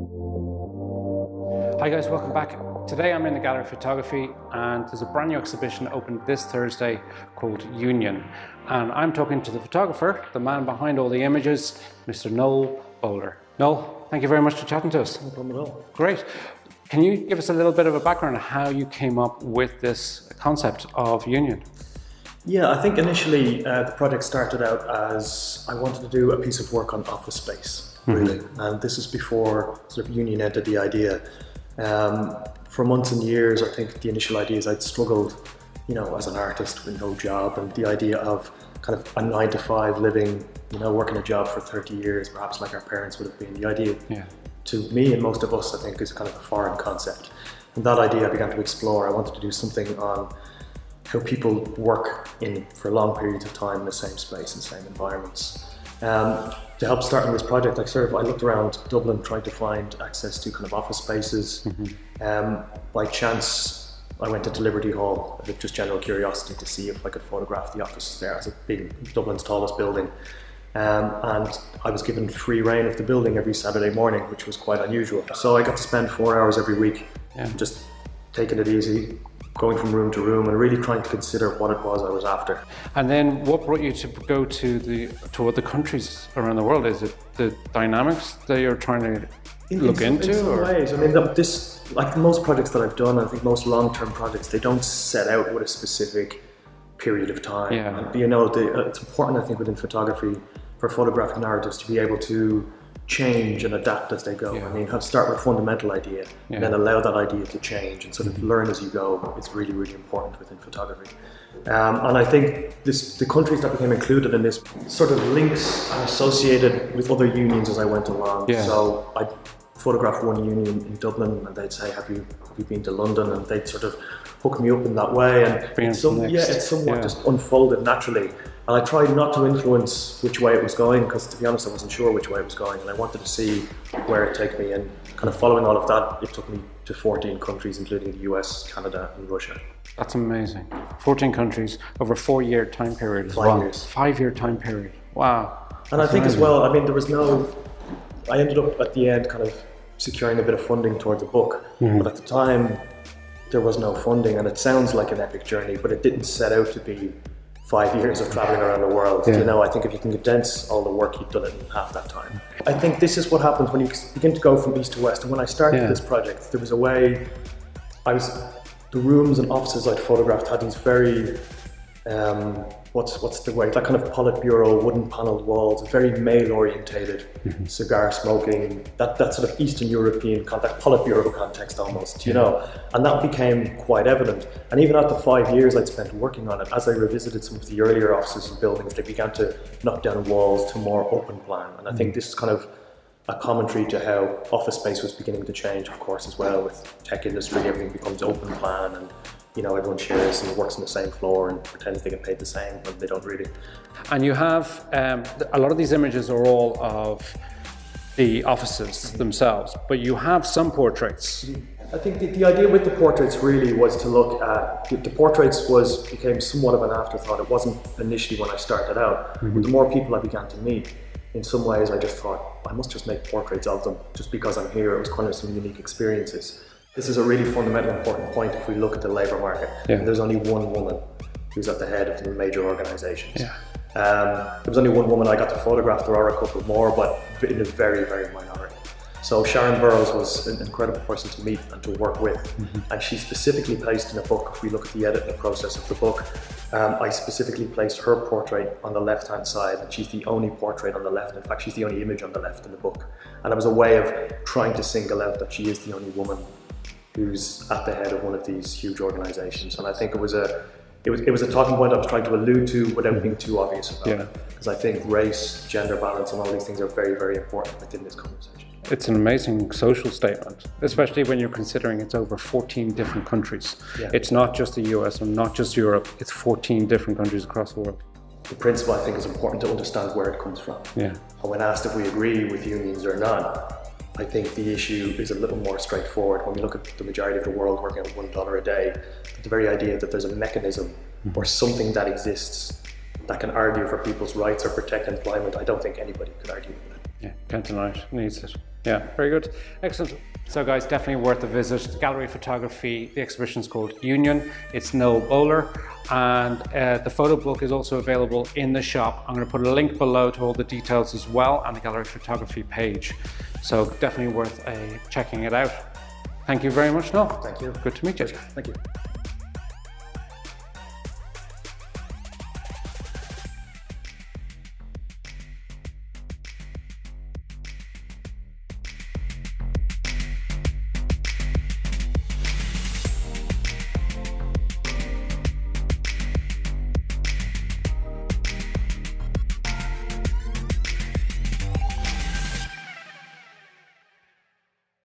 Hi guys, welcome back. Today I'm in the Gallery of Photography and there's a brand new exhibition opened this Thursday called Union. And I'm talking to the photographer, the man behind all the images, Mr. Noel Bowler. Noel, thank you very much for chatting to us. No problem at all. Great. Can you give us a little bit of a background on how you came up with this concept of Union? Yeah, I think initially the project started out as I wanted to do a piece of work on office space, really. And this is before sort of Union entered the idea. For months and years, I think the initial ideas I'd struggled, as an artist with no job, and the idea of kind of a 9-to-5 living, working a job for 30 years, perhaps like our parents would have been. The idea to me and most of us, I think, is kind of a foreign concept. And that idea I began to explore. I wanted to do something on how people work for long periods of time in the same space and same environments. To help starting this project, I looked around Dublin trying to find access to kind of office spaces. By chance, I went into Liberty Hall with just general curiosity to see if I could photograph the offices there. It's a big, Dublin's tallest building. And I was given free reign of the building every Saturday morning, which was quite unusual. So I got to spend 4 hours every week just taking it easy, going from room to room and really trying to consider what it was I was after. And then what brought you to go to other countries around the world? Is it the dynamics that you're trying to look into? In some ways. I mean, like most projects that I've done, I think most long-term projects, they don't set out with a specific period of time. And, it's important, I think, within photography, for photographic narratives to be able to change and adapt as they go. I mean, start with a fundamental idea and then allow that idea to change and sort of learn as you go. It's really, really important within photography. And I think the countries that became included in this sort of links and associated with other unions as I went along. So I photographed one union in Dublin and they'd say, have you been to London? And they'd sort of hook me up in that way. And it's somewhat just unfolded naturally. And I tried not to influence which way it was going because, to be honest, I wasn't sure which way it was going, and I wanted to see where it'd take me. And kind of following all of that, it took me to 14 countries, including the US, Canada, and Russia. That's amazing. 14 countries over a 4-year time period. 5 years. 5-year time period. Wow. And I think as well, I mean, I ended up at the end kind of securing a bit of funding towards the book, but at the time there was no funding, and it sounds like an epic journey, but it didn't set out to be 5 years of traveling around the world. I think if you can condense all the work, you've done it in half that time. I think this is what happens when you begin to go from east to west. And when I started this project, there was a way, the rooms and offices I'd photographed had these very, what's the way, that kind of Politburo, wooden panelled walls, very male-orientated, cigar smoking, that sort of Eastern European context, Politburo context almost, and that became quite evident. And even after 5 years I'd spent working on it, as I revisited some of the earlier offices and buildings, they began to knock down walls to more open plan. And I think this is kind of a commentary to how office space was beginning to change, of course, as well. With tech industry, everything becomes open plan, and everyone shares and works on the same floor and pretends they get paid the same, but they don't really. And you have, a lot of these images are all of the offices themselves, but you have some portraits. I think the idea with the portraits really was to look at, the portraits became somewhat of an afterthought. It wasn't initially when I started out, but the more people I began to meet, in some ways I just thought, I must just make portraits of them, just because I'm here. It was kind of some unique experiences. This is a really fundamental, important point if we look at the labour market. There's only one woman who's at the head of the major organisations. There was only one woman I got to photograph. There are a couple more, but in a very, very minority. So Sharon Burrows was an incredible person to meet and to work with. And she specifically placed in a book, if we look at the editing process of the book, I specifically placed her portrait on the left-hand side, and she's the only portrait on the left. In fact, she's the only image on the left in the book. And it was a way of trying to single out that she is the only woman who's at the head of one of these huge organisations. And I think it was a talking point I was trying to allude to without being too obvious about it. Because I think race, gender balance and all these things are very, very important within this conversation. It's an amazing social statement, especially when you're considering it's over 14 different countries. It's not just the US and not just Europe, it's 14 different countries across the world. The principle, I think, is important to understand where it comes from. And when asked if we agree with unions or not, I think the issue is a little more straightforward. When we look at the majority of the world working at $1 a day, the very idea that there's a mechanism or something that exists that can argue for people's rights or protect employment, I don't think anybody could argue with it. Can't deny it, needs it. Yeah, very good. Excellent. So guys, definitely worth a visit. The gallery photography, the exhibition is called Union. It's Noel Bowler, and the photo book is also available in the shop. I'm going to put a link below to all the details as well on the gallery photography page. So definitely worth checking it out. Thank you very much, Noel. Thank you. Good to meet you. Thank you.